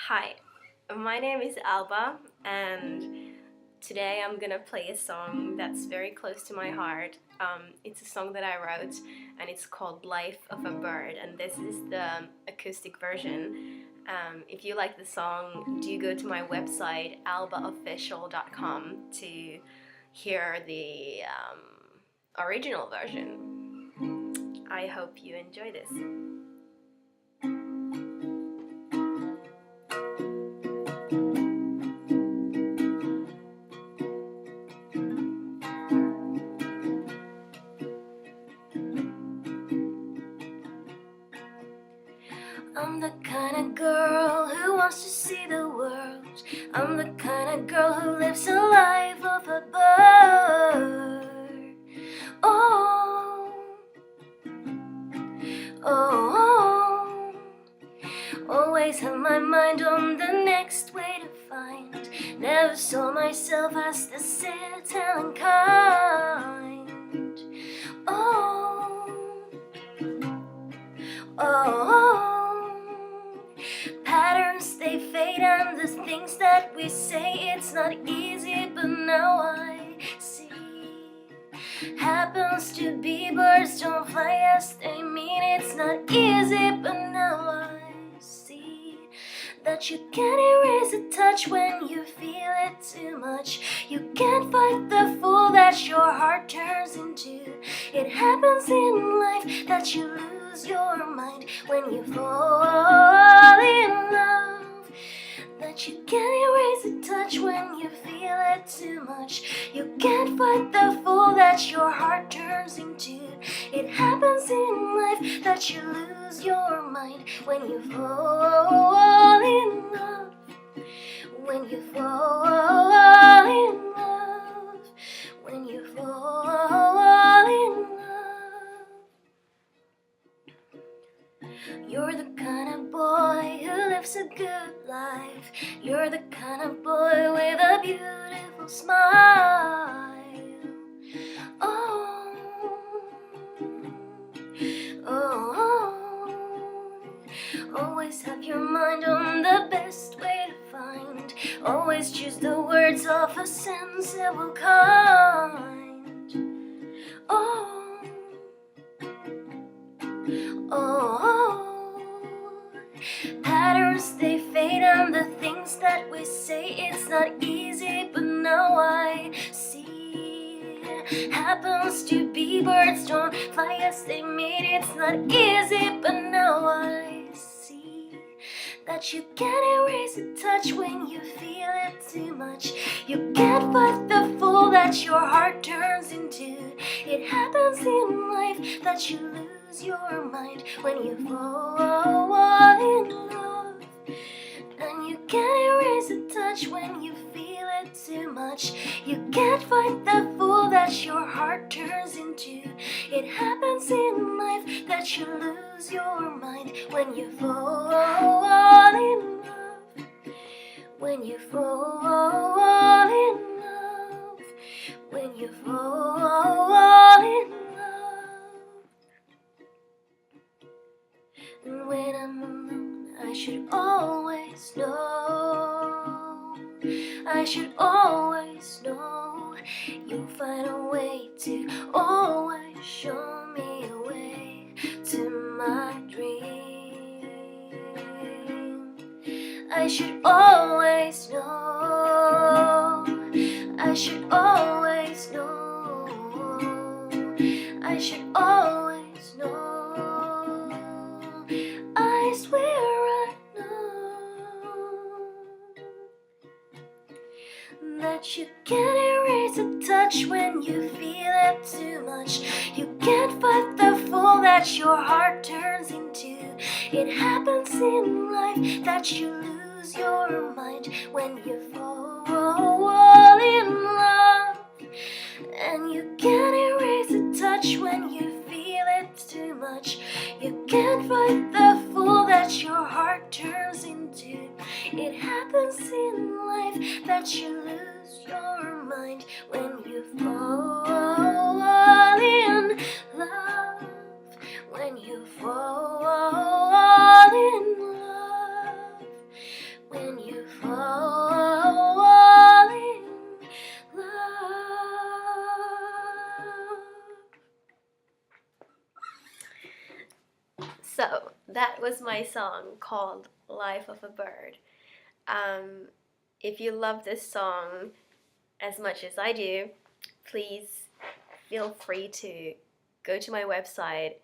Hi, my name is Alba, and today I'm gonna play a song that's very close to my heart. It's a song that I wrote, and it's called Life of a Bird, and this is the acoustic version. If you like the song, do go to my website albaofficial.com to hear the original version. I hope you enjoy this. I'm the kind of girl who wants to see the world. I'm the kind of girl who lives a life of a bird. Oh, oh, always have my mind on the next way to find. Never saw myself as the sad and kind. Oh, oh, patterns they fade, and the things that we say, it's not easy, but now I see. Happens to be birds don't fly as they mean, it's not easy, but now I see that you can't erase a touch when you feel it too much. You can't fight the fool that your heart turns into. It happens in life that you lose your mind when you fall in love. That you can't erase a touch when you feel it too much. You can't fight the fool that your heart turns into. It happens in life that you lose your mind when you fall in love. When you fall in love. When you fall in love. You're the kind of boy who lives a good life. You're the kind of boy with a beautiful smile. Oh, oh, always have your mind on the best way to find. Always choose the words of a sensible kind. Oh, oh, patterns they fade, and the things that we say, it's not easy, but now I see. Happens to be birds don't fly as they mean, it's not easy, but now I see that you can't erase a touch when you feel it too much. You can't fight the fool that your heart turns into. It happens in life that you lose your mind when you fall in love. And you can't erase a touch when you feel it too much. You can't fight the fool that your heart turns into. It happens in life that you lose your mind when you fall in love. When you fall in love. When you fall in love. And when I'm alone, I should always know. I should always know. You'll find a way to always show me a way to my dream. I should always know. I should always know. I should always know. I swear I know that you can't erase a touch when you feel it too much. You can't fight the fool that your heart turns into. It happens in life that you lose your mind when you fall in love. And you can't erase a touch when you feel it too much. You can't fight the fool that your heart turns into. It happens in life that you lose your mind when you fall in love. When you fall in love. When So that was my song called Life of a Bird. If you love this song as much as I do, please feel free to go to my website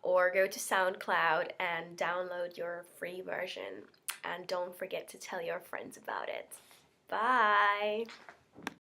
or go to SoundCloud and download your free version. And don't forget to tell your friends about it. Bye!